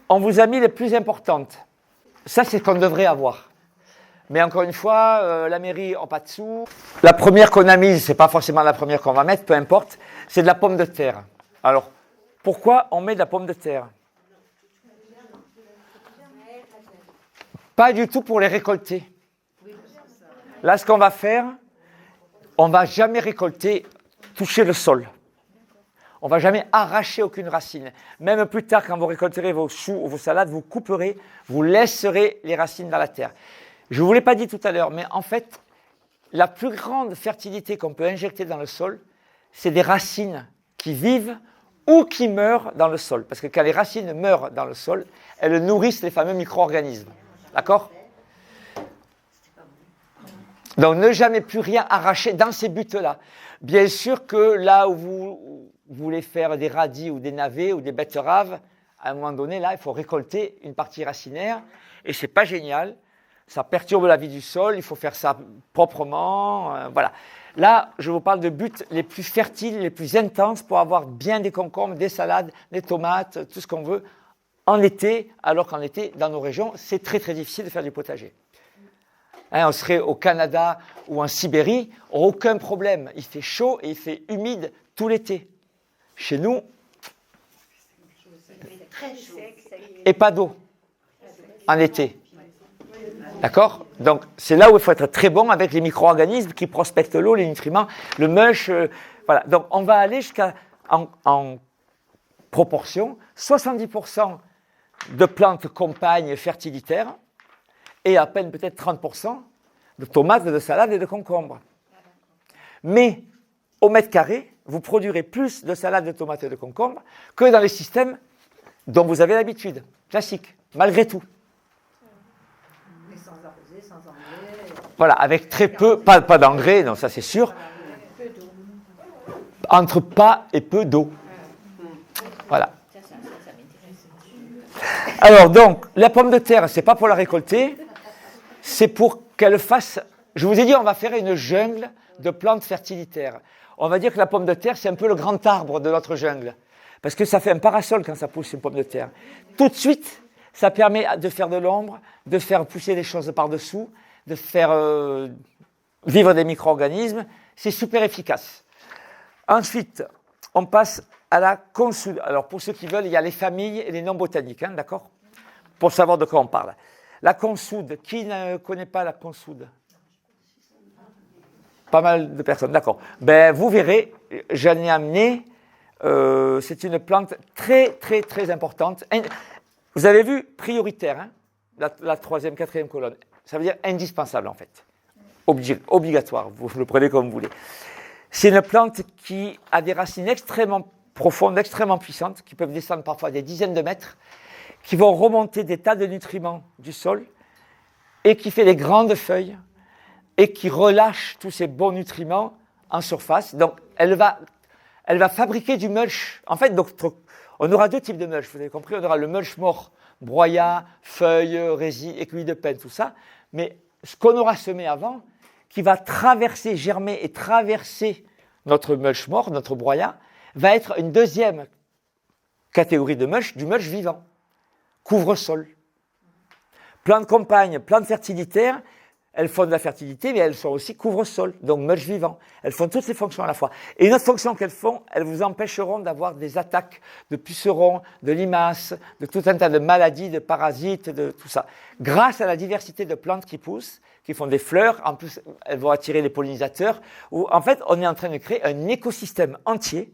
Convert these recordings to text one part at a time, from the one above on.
On vous a mis les plus importantes. Ça, c'est ce qu'on devrait avoir. Mais encore une fois, la mairie n'a pas de sous. La première qu'on a mise, ce n'est pas forcément la première qu'on va mettre, peu importe, c'est de la pomme de terre. Alors, pourquoi on met de la pomme de terre? Pas du tout pour les récolter. Là, ce qu'on va faire, on ne va jamais récolter, toucher le sol. On ne va jamais arracher aucune racine. Même plus tard, quand vous récolterez vos choux ou vos salades, vous couperez, vous laisserez les racines dans la terre. Je ne vous l'ai pas dit tout à l'heure, mais en fait, la plus grande fertilité qu'on peut injecter dans le sol, c'est des racines qui vivent ou qui meurent dans le sol. Parce que quand les racines meurent dans le sol, elles nourrissent les fameux micro-organismes. D'accord? Donc, ne jamais plus rien arracher dans ces buts-là. Bien sûr que là où vous voulez faire des radis ou des navets ou des betteraves, à un moment donné, là, il faut récolter une partie racinaire. Et ce n'est pas génial. Ça perturbe la vie du sol. Il faut faire ça proprement. Voilà. Là, je vous parle de buts les plus fertiles, les plus intenses pour avoir bien des concombres, des salades, des tomates, tout ce qu'on veut en été, alors qu'en été, dans nos régions, c'est très très difficile de faire du potager. On serait au Canada ou en Sibérie, aucun problème. Il fait chaud et il fait humide tout l'été. Chez nous, et pas d'eau en été. D'accord? Donc, c'est là où il faut être très bon avec les micro-organismes qui prospectent l'eau, les nutriments, le mulch. Voilà. Donc, on va aller jusqu'à, en proportion, 70% de plantes compagnes fertilitaires et à peine peut-être 30% de tomates, de salades et de concombres. Mais au mètre carré, vous produirez plus de salades, de tomates et de concombres que dans les systèmes dont vous avez l'habitude, classiques, malgré tout. Mais sans arroser, sans engrais. Voilà, avec très peu, pas d'engrais, non, ça c'est sûr. Entre pas et peu d'eau. Voilà. Alors donc, la pomme de terre, c'est pas pour la récolter, c'est pour qu'elle fasse... Je vous ai dit, on va faire une jungle de plantes fertilitaires. On va dire que la pomme de terre, c'est un peu le grand arbre de notre jungle. Parce que ça fait un parasol quand ça pousse une pomme de terre. Tout de suite, ça permet de faire de l'ombre, de faire pousser des choses par-dessous, de faire vivre des micro-organismes. C'est super efficace. Ensuite, on passe à la consoude. Alors, pour ceux qui veulent, il y a les familles et les noms botaniques, hein, d'accord? Pour savoir de quoi on parle. La consoude, qui ne connaît pas la consoude? Pas mal de personnes, d'accord. Ben, vous verrez, j'en ai amené, c'est une plante très, très, très importante. Vous avez vu, prioritaire, hein, la troisième, quatrième colonne. Ça veut dire indispensable, en fait. Obligatoire, vous le prenez comme vous voulez. C'est une plante qui a des racines extrêmement profondes, extrêmement puissantes, qui peuvent descendre parfois des dizaines de mètres, qui vont remonter des tas de nutriments du sol et qui fait des grandes feuilles et qui relâche tous ces bons nutriments en surface. Donc, elle va fabriquer du mulch. En fait, donc, on aura deux types de mulch, vous avez compris. On aura le mulch mort, broyat, feuilles, résine, écuilles de pêne, tout ça. Mais ce qu'on aura semé avant, qui va traverser, germer et traverser notre mulch mort, notre broyat, va être une deuxième catégorie de mulch, du mulch vivant, couvre-sol. Plantes compagnes, plantes fertilitaires, elles font de la fertilité, mais elles sont aussi couvre-sol, donc mulch vivant. Elles font toutes ces fonctions à la fois. Et une autre fonction qu'elles font, elles vous empêcheront d'avoir des attaques de pucerons, de limaces, de tout un tas de maladies, de parasites, de tout ça. Grâce à la diversité de plantes qui poussent, qui font des fleurs, en plus elles vont attirer les pollinisateurs, où en fait on est en train de créer un écosystème entier.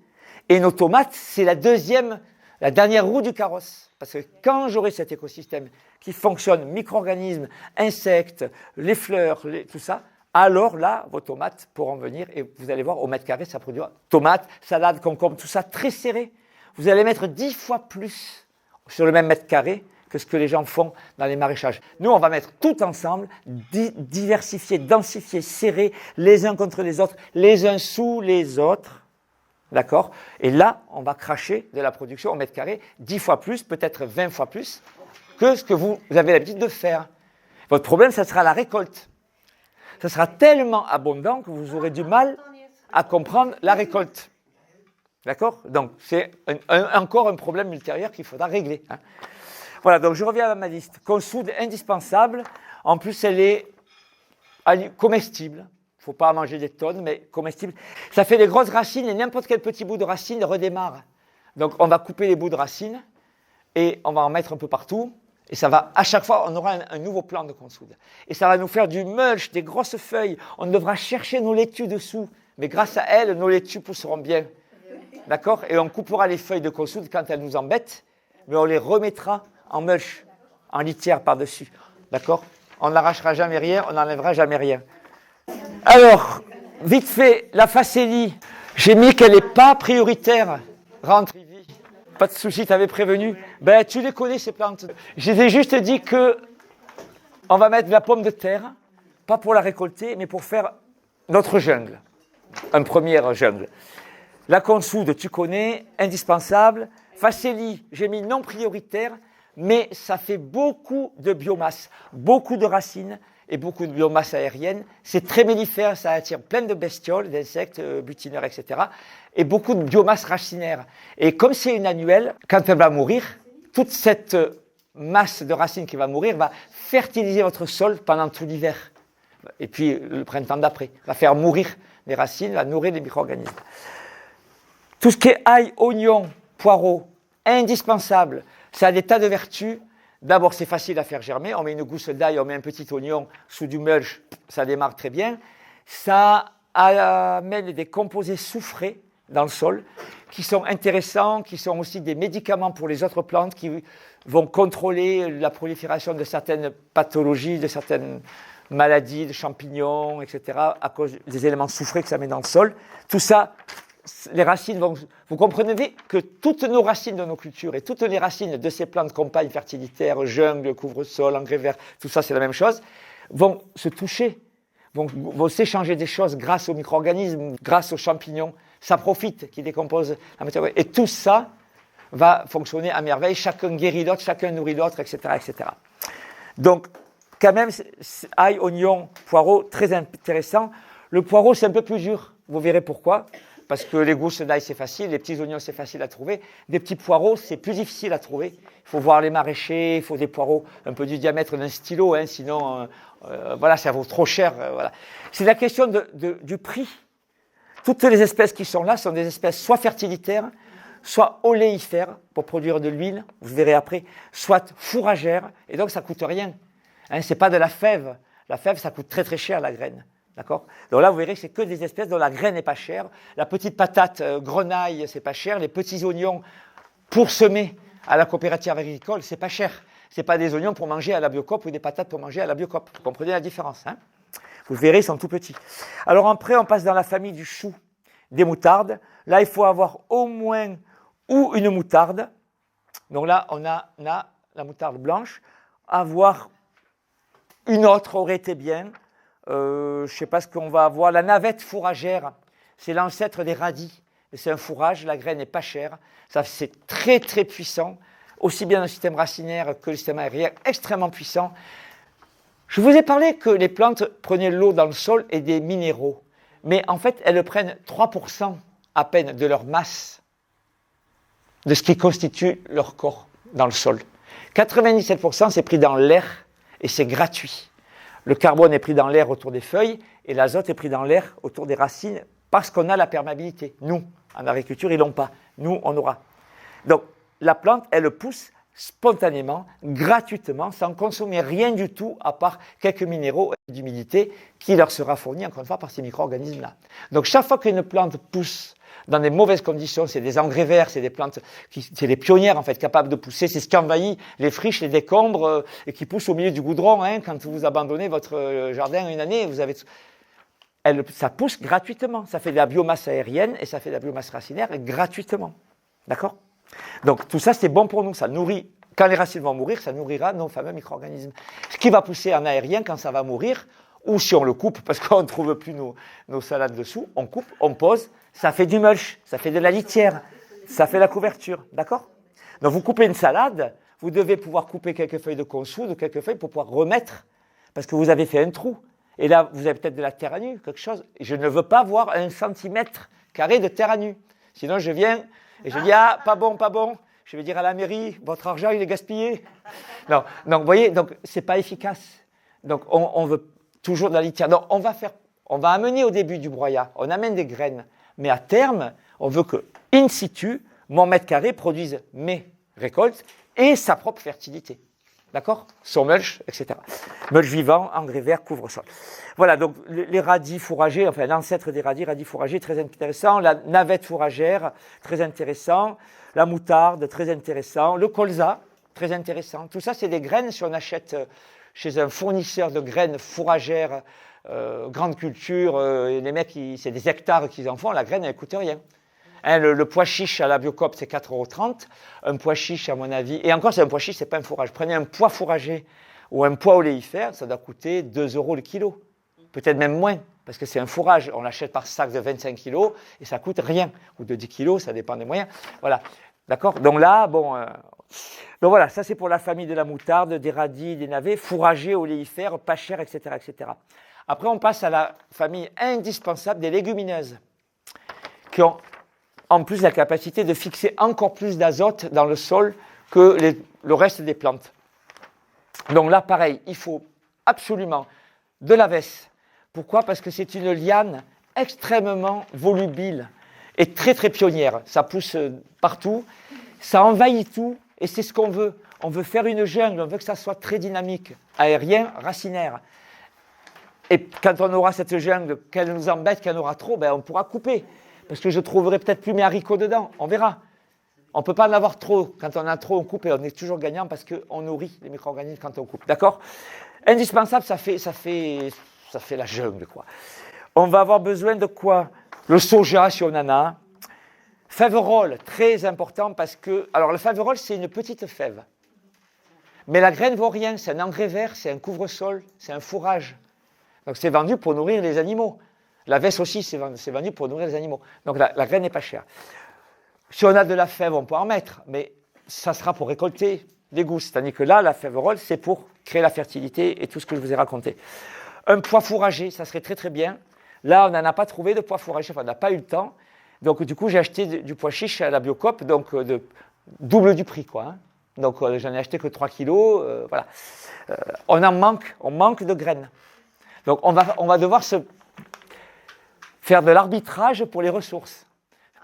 Et nos tomates, c'est la dernière roue du carrosse. Parce que quand j'aurai cet écosystème qui fonctionne, micro-organismes, insectes, les fleurs, tout ça, alors là, vos tomates pourront venir et vous allez voir, au mètre carré, ça produira tomates, salades, concombres, tout ça très serré. Vous allez mettre 10 fois plus sur le même mètre carré que ce que les gens font dans les maraîchages. Nous, on va mettre tout ensemble, diversifier, densifier, serrer les uns contre les autres, les uns sous les autres. D'accord? Et là, on va cracher de la production au mètre carré 10 fois plus, peut-être 20 fois plus, que ce que vous avez l'habitude de faire. Votre problème, ça sera la récolte. Ça sera tellement abondant que vous aurez du mal à comprendre la récolte. D'accord? Donc, c'est encore un problème ultérieur qu'il faudra régler. Hein. Voilà, donc je reviens à ma liste. Consoude indispensable. En plus, elle est comestible. Il ne faut pas en manger des tonnes, mais comestible. Ça fait des grosses racines et n'importe quel petit bout de racine redémarre. Donc, on va couper les bouts de racine et on va en mettre un peu partout. Et ça va, à chaque fois, on aura un nouveau plant de consoude. Et ça va nous faire du mulch, des grosses feuilles. On devra chercher nos laitues dessous. Mais grâce à elles, nos laitues pousseront bien. D'accord? Et on coupera les feuilles de consoude quand elles nous embêtent, mais on les remettra en mulch, en litière par-dessus. D'accord? On n'arrachera jamais rien, on n'enlèvera jamais rien. Alors, vite fait, la facélie, j'ai mis qu'elle n'est pas prioritaire. Rentre, Ivy. Pas de souci, t'avais prévenu. Ben, tu les connais, ces plantes. Je t'ai juste dit que on va mettre de la pomme de terre, pas pour la récolter, mais pour faire notre jungle. Un premier jungle. La consoude, tu connais, indispensable. Facélie, j'ai mis non prioritaire, mais ça fait beaucoup de biomasse, beaucoup de racines et beaucoup de biomasse aérienne. C'est très mellifère, ça attire plein de bestioles, d'insectes, butineurs, etc. Et beaucoup de biomasse racinaire. Et comme c'est une annuelle, quand elle va mourir, toute cette masse de racines qui va mourir va fertiliser votre sol pendant tout l'hiver. Et puis le printemps d'après, va faire mourir les racines, va nourrir les micro-organismes. Tout ce qui est ail, oignon, poireau, indispensable. Ça a des tas de vertus. D'abord, c'est facile à faire germer. On met une gousse d'ail, on met un petit oignon sous du mulch, ça démarre très bien. Ça amène des composés soufrés dans le sol qui sont intéressants, qui sont aussi des médicaments pour les autres plantes qui vont contrôler la prolifération de certaines pathologies, de certaines maladies, de champignons, etc. à cause des éléments soufrés que ça met dans le sol. Tout ça, les racines vont... Vous comprenez que toutes nos racines de nos cultures et toutes les racines de ces plantes compagnes fertilitaires, jungle, couvre-sol, engrais vert, tout ça c'est la même chose, vont se toucher, vont s'échanger des choses grâce aux micro-organismes, grâce aux champignons. Ça profite, qui décompose la matière. Et tout ça va fonctionner à merveille. Chacun guérit l'autre, chacun nourrit l'autre, etc., etc. Donc, quand même, ail, oignon, poireau, très intéressant. Le poireau, c'est un peu plus dur. Vous verrez pourquoi. Parce que les gousses d'ail, c'est facile, les petits oignons, c'est facile à trouver. Des petits poireaux, c'est plus difficile à trouver. Il faut voir les maraîchers, il faut des poireaux un peu du diamètre d'un stylo, hein, sinon, voilà, ça vaut trop cher. Voilà. C'est la question du prix. Toutes les espèces qui sont là sont des espèces soit fertilitaires, soit oléifères, pour produire de l'huile, vous verrez après, soit fourragères, et donc ça ne coûte rien. Hein, ce n'est pas de la fève. La fève, ça coûte très très cher, la graine. D'accord? Donc là, vous verrez que c'est que des espèces dont la graine n'est pas chère. La petite patate grenaille, c'est pas cher. Les petits oignons pour semer à la coopérative agricole, c'est pas cher. C'est pas des oignons pour manger à la Biocoop ou des patates pour manger à la Biocoop. Vous comprenez la différence, hein? Vous verrez, ils sont tout petits. Alors après, on passe dans la famille du chou, des moutardes. Là, il faut avoir au moins ou une moutarde. Donc là, on a la moutarde blanche. Avoir une autre aurait été bien. Je ne sais pas ce qu'on va avoir. La navette fourragère, c'est l'ancêtre des radis. C'est un fourrage, la graine n'est pas chère. Ça, c'est très très puissant, aussi bien le système racinaire que le système aérien, extrêmement puissant. Je vous ai parlé que les plantes prenaient l'eau dans le sol et des minéraux. Mais en fait, elles prennent 3% à peine de leur masse, de ce qui constitue leur corps dans le sol. 97%, c'est pris dans l'air et c'est gratuit. Le carbone est pris dans l'air autour des feuilles et l'azote est pris dans l'air autour des racines parce qu'on a la perméabilité. Nous, en agriculture, ils l'ont pas. Nous, on aura. Donc, la plante, elle pousse spontanément, gratuitement, sans consommer rien du tout à part quelques minéraux et d'humidité qui leur sera fourni encore une fois par ces micro-organismes-là. Donc, chaque fois qu'une plante pousse dans des mauvaises conditions, c'est des engrais verts, c'est des plantes, c'est les pionnières en fait, capables de pousser, c'est ce qui envahit les friches, les décombres et qui poussent au milieu du goudron. Hein, quand vous abandonnez votre jardin une année, ça pousse gratuitement. Ça fait de la biomasse aérienne et ça fait de la biomasse racinaire gratuitement. D'accord? Donc tout ça, c'est bon pour nous. Ça nourrit. Quand les racines vont mourir, ça nourrira nos fameux micro-organismes. Ce qui va pousser en aérien quand ça va mourir, ou si on le coupe parce qu'on ne trouve plus nos salades dessous, on coupe, on pose. Ça fait du mulch, ça fait de la litière, ça fait la couverture, d'accord? Donc vous coupez une salade, vous devez pouvoir couper quelques feuilles de consoude ou quelques feuilles pour pouvoir remettre, parce que vous avez fait un trou. Et là, vous avez peut-être de la terre à nu, quelque chose. Et je ne veux pas voir 1 cm² de terre à nu. Sinon, je viens et je dis, ah, pas bon, je vais dire à la mairie, votre argent, il est gaspillé. Non, donc vous voyez, donc c'est pas efficace. Donc on veut toujours de la litière. Donc on va amener au début du broyat, on amène des graines, mais à terme, on veut que, in situ, mon mètre carré produise mes récoltes et sa propre fertilité. D'accord? Son mulch, etc. Mulch vivant, engrais vert, couvre-sol. Voilà, donc les radis fourragers, enfin l'ancêtre des radis fourragers, très intéressant. La navette fourragère, très intéressant. La moutarde, très intéressant. Le colza, très intéressant. Tout ça, c'est des graines. Si on achète chez un fournisseur de graines fourragères, grande culture, les mecs, c'est des hectares qu'ils en font, la graine, elle ne coûte rien. Hein, le pois chiche à la Biocoop, c'est 4,30 €. Un pois chiche, à mon avis, et encore, c'est un pois chiche, c'est pas un fourrage. Prenez un pois fourragé ou un pois oléifère, ça doit coûter 2 € le kilo. Peut-être même moins, parce que c'est un fourrage. On l'achète par sac de 25 kilos et ça coûte rien. Ou de 10 kilos, ça dépend des moyens. Voilà. D'accord? Donc là, bon. Donc voilà, ça c'est pour la famille de la moutarde, des radis, des navets, fourragés, oléifères, pas chers, etc., etc. Après, on passe à la famille indispensable des légumineuses, qui ont en plus la capacité de fixer encore plus d'azote dans le sol que le reste des plantes. Donc là, pareil, il faut absolument de la vesse. Pourquoi? Parce que c'est une liane extrêmement volubile et très très pionnière. Ça pousse partout, ça envahit tout et c'est ce qu'on veut. On veut faire une jungle, on veut que ça soit très dynamique, aérien, racinaire. Et quand on aura cette jungle, qu'elle nous embête, qu'elle en aura trop, ben on pourra couper. Parce que je trouverai peut-être plus mes haricots dedans, on verra. On ne peut pas en avoir trop. Quand on en a trop, on coupe et on est toujours gagnant parce qu'on nourrit les micro-organismes quand on coupe. D'accord? Indispensable, ça fait la jungle, quoi. On va avoir besoin de quoi? Le soja, si on en a. Fèverole, très important parce que... Alors, le fèverole, c'est une petite fève. Mais la graine ne vaut rien. C'est un engrais vert, c'est un couvre-sol, c'est un fourrage. Donc, c'est vendu pour nourrir les animaux. La veste aussi, c'est vendu pour nourrir les animaux. Donc, la graine n'est pas chère. Si on a de la fève, on peut en mettre, mais ça sera pour récolter des gousses. Tandis que là, la fèverole, c'est pour créer la fertilité et tout ce que je vous ai raconté. Un pois fourragé, ça serait très très bien. Là, on n'en a pas trouvé de pois fourragé, enfin, on n'a pas eu le temps. Donc, du coup, j'ai acheté du pois chiche à la Biocoop, donc double du prix, quoi. Hein. Donc, j'en ai acheté que 3 kilos. Voilà. On manque de graines. Donc, on va devoir faire de l'arbitrage pour les ressources.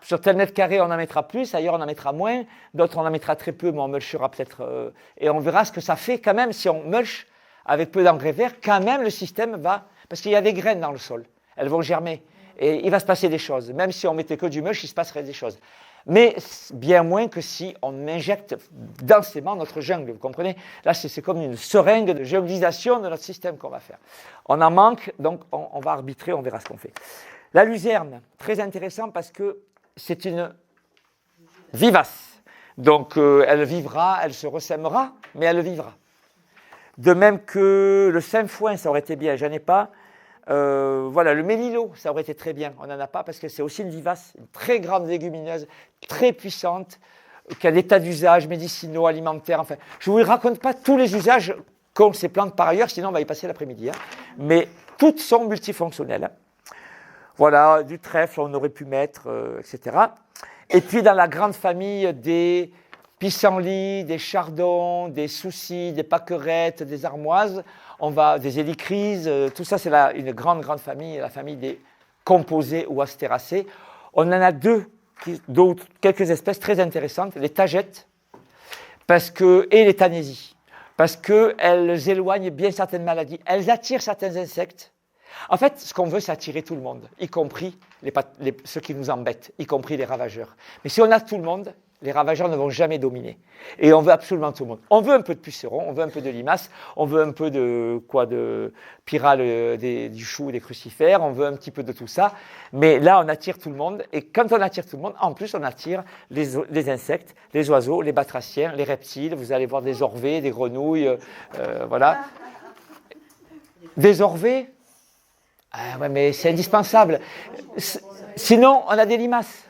Sur tel mètre carré, on en mettra plus, ailleurs, on en mettra moins, d'autres, on en mettra très peu, mais on mulchera peut-être. Et on verra ce que ça fait quand même, si on mulche avec peu d'engrais verts, quand même, le système va... Parce qu'il y a des graines dans le sol, elles vont germer, et il va se passer des choses. Même si on mettait que du mulch, il se passerait des choses. Mais bien moins que si on injecte densément notre jungle, vous comprenez? Là, c'est comme une seringue de junglisation de notre système qu'on va faire. On en manque, donc on va arbitrer, on verra ce qu'on fait. La luzerne, très intéressant parce que c'est une vivace. Donc, elle vivra, elle se ressèmera, mais elle vivra. De même que le sainfoin, ça aurait été bien, j'en ai pas. Voilà, le mélilo, ça aurait été très bien. On n'en a pas parce que c'est aussi une vivace, une très grande légumineuse, très puissante, qui a des tas d'usages médicinaux, alimentaires. Enfin, je ne vous raconte pas tous les usages qu'ont ces plantes par ailleurs, sinon on va y passer l'après-midi. Hein. Mais toutes sont multifonctionnelles. Hein. Voilà, du trèfle, on aurait pu mettre, etc. Et puis dans la grande famille des pissenlits, des chardons, des soucis, des pâquerettes, des armoises, des hélicrises, tout ça c'est une grande famille, la famille des composés ou astéracées. On en a quelques espèces très intéressantes, les tagettes et les tanésies, parce qu'elles éloignent bien certaines maladies, elles attirent certains insectes. En fait, ce qu'on veut, c'est attirer tout le monde, y compris ceux qui nous embêtent, y compris les ravageurs. Mais si on a tout le monde, les ravageurs ne vont jamais dominer. Et on veut absolument tout le monde. On veut un peu de pucerons, on veut un peu de limaces, on veut un peu de pyrale, du chou, des crucifères, on veut un petit peu de tout ça. Mais là, on attire tout le monde. Et quand on attire tout le monde, en plus, on attire les insectes, les oiseaux, les batraciens, les reptiles. Vous allez voir des orvées, des grenouilles, voilà. Des orvées? Ah ouais, mais c'est indispensable. Sinon, on a des limaces.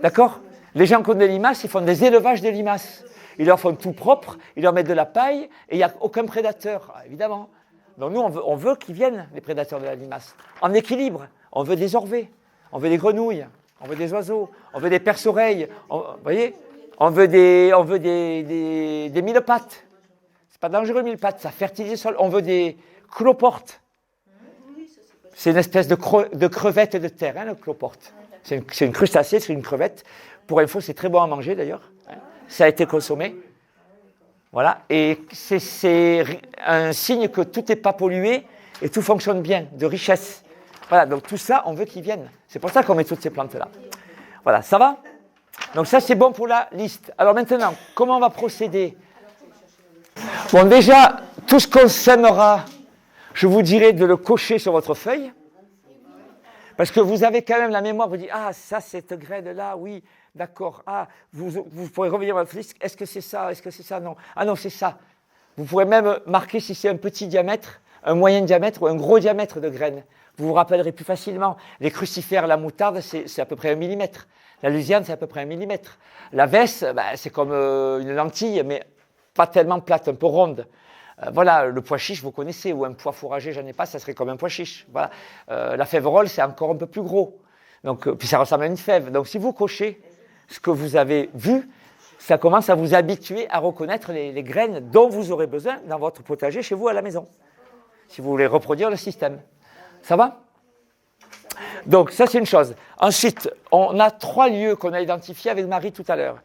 D'accord? Les gens qui ont des limaces, ils font des élevages de limaces. Ils leur font tout propre, ils leur mettent de la paille et il n'y a aucun prédateur, évidemment. Donc nous, on veut qu'ils viennent, les prédateurs de la limace. En équilibre, on veut des orvées, on veut des grenouilles, on veut des oiseaux, on veut des perce-oreilles. Vous voyez? On veut des mille-pattes. C'est pas dangereux, mille-pattes, ça fertilise le sol. On veut des cloportes. C'est une espèce de crevette de terre, hein, le cloporte. C'est une crustacée, c'est une crevette. Pour info, c'est très bon à manger d'ailleurs. Hein. Ça a été consommé. Voilà. Et c'est un signe que tout n'est pas pollué et tout fonctionne bien, de richesse. Voilà. Donc tout ça, on veut qu'ils viennent. C'est pour ça qu'on met toutes ces plantes-là. Voilà. Ça va ? Donc ça, c'est bon pour la liste. Alors maintenant, comment on va procéder ? Bon, déjà, tout ce qu'on sèmera, je vous dirai de le cocher sur votre feuille. Parce que vous avez quand même la mémoire, vous dites, ah, ça, cette graine-là, oui, d'accord. Ah, vous pourrez revenir à votre liste. Est-ce que c'est ça ? Est-ce que c'est ça ? Non. Ah non, c'est ça. Vous pourrez même marquer si c'est un petit diamètre, un moyen diamètre ou un gros diamètre de graine. Vous vous rappellerez plus facilement. Les crucifères, la moutarde, c'est à peu près 1 millimètre. La lusiane, c'est à peu près 1 millimètre. La vesse, c'est comme une lentille, mais pas tellement plate, un peu ronde. Voilà, le pois chiche, vous connaissez, ou un pois fourragé, j'en ai pas, ça serait comme un pois chiche. Voilà. La fèverolle, c'est encore un peu plus gros. Donc, puis ça ressemble à une fève. Donc, si vous cochez ce que vous avez vu, ça commence à vous habituer à reconnaître les graines dont vous aurez besoin dans votre potager chez vous à la maison, si vous voulez reproduire le système. Ça va ? Donc, ça, c'est une chose. Ensuite, on a 3 lieux qu'on a identifiés avec Marie tout à l'heure.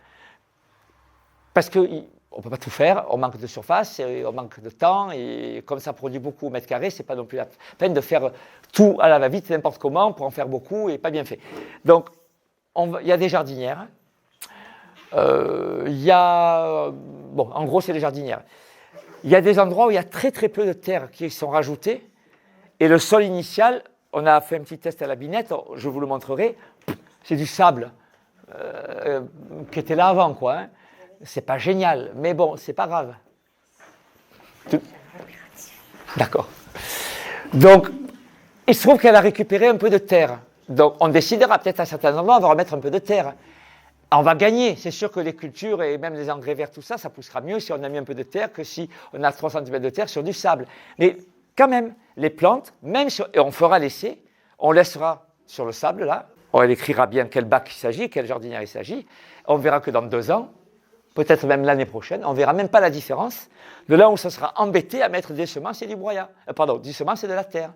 Parce qu'on ne peut pas tout faire, on manque de surface, et on manque de temps, et comme ça produit beaucoup au mètre carré, ce n'est pas non plus la peine de faire tout à la va-vite, n'importe comment, pour en faire beaucoup, et pas bien fait. Donc, il y a des jardinières. Il y a... Bon, en gros, c'est des jardinières. Il y a des endroits où il y a très très peu de terre qui sont rajoutées, et le sol initial, on a fait un petit test à la binette, je vous le montrerai, c'est du sable qui était là avant, quoi. Hein. C'est pas génial, mais bon, c'est pas grave. D'accord. Donc, il se trouve qu'elle a récupéré un peu de terre. Donc, on décidera peut-être à certains endroits, on va remettre un peu de terre. On va gagner. C'est sûr que les cultures et même les engrais verts, tout ça, ça poussera mieux si on a mis un peu de terre que si on a 3 cm de terre sur du sable. Mais quand même, les plantes, même sur, et on fera l'essai, on laissera sur le sable, là, on écrira bien quel bac il s'agit, quelle jardinière il s'agit. On verra que dans 2 ans, peut-être même l'année prochaine, on ne verra même pas la différence de là où ça sera embêté à mettre des semences et du broyat. Des semences et de la terre.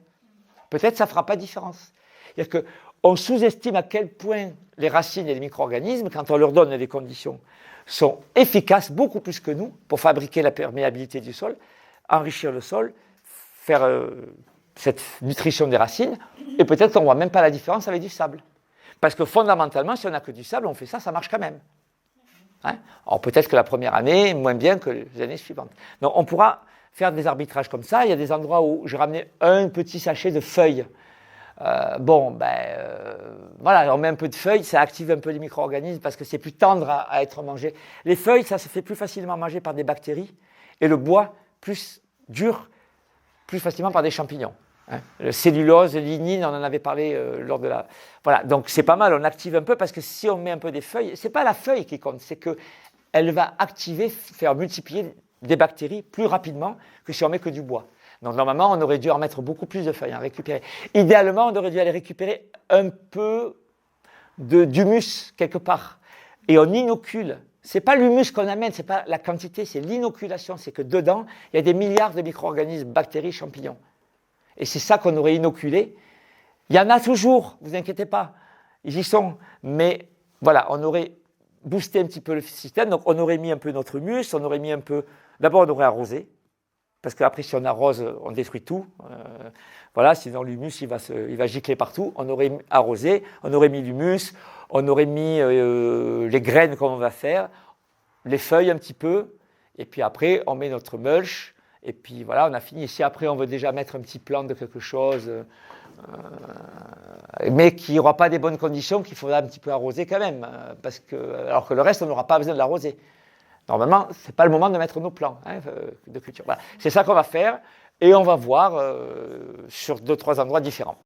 Peut-être ça ne fera pas de différence. C'est-à-dire qu'on sous-estime à quel point les racines et les micro-organismes, quand on leur donne les conditions, sont efficaces beaucoup plus que nous pour fabriquer la perméabilité du sol, enrichir le sol, faire cette nutrition des racines, et peut-être qu'on ne voit même pas la différence avec du sable. Parce que fondamentalement, si on n'a que du sable, on fait ça, ça marche quand même. Hein? Alors peut-être que la première année, moins bien que les années suivantes. Donc on pourra faire des arbitrages comme ça. Il y a des endroits où j'ai ramené un petit sachet de feuilles. Voilà, on met un peu de feuilles, ça active un peu les micro-organismes parce que c'est plus tendre à être mangé. Les feuilles, ça se fait plus facilement manger par des bactéries et le bois plus dur, plus facilement par des champignons. Hein. Le cellulose, le lignine, on en avait parlé lors de la... Voilà, donc c'est pas mal, on active un peu parce que si on met un peu des feuilles, c'est pas la feuille qui compte, c'est qu'elle va activer, faire multiplier des bactéries plus rapidement que si on met que du bois. Donc normalement, on aurait dû en mettre beaucoup plus de feuilles, en récupérer. Idéalement, on aurait dû aller récupérer un peu d'humus quelque part. Et on inocule. Ce n'est pas l'humus qu'on amène, ce n'est pas la quantité, c'est l'inoculation. C'est que dedans, il y a des milliards de micro-organismes, bactéries, champignons. Et c'est ça qu'on aurait inoculé. Il y en a toujours, ne vous inquiétez pas. Ils y sont. Mais voilà, on aurait boosté un petit peu le système. Donc on aurait mis un peu notre humus, on aurait mis un peu... D'abord, on aurait arrosé. Parce qu'après, si on arrose, on détruit tout. Voilà, sinon l'humus, il va gicler partout. On aurait arrosé, on aurait mis l'humus, on aurait mis les graines comme on va faire, les feuilles un petit peu, et puis après, on met notre mulch, et puis voilà, on a fini. Et si après, on veut déjà mettre un petit plant de quelque chose, mais qui n'aura pas des bonnes conditions, qu'il faudra un petit peu arroser quand même, alors que le reste, on n'aura pas besoin de l'arroser. Normalement, ce n'est pas le moment de mettre nos plants de culture. Voilà. C'est ça qu'on va faire et on va voir sur 2-3 endroits différents.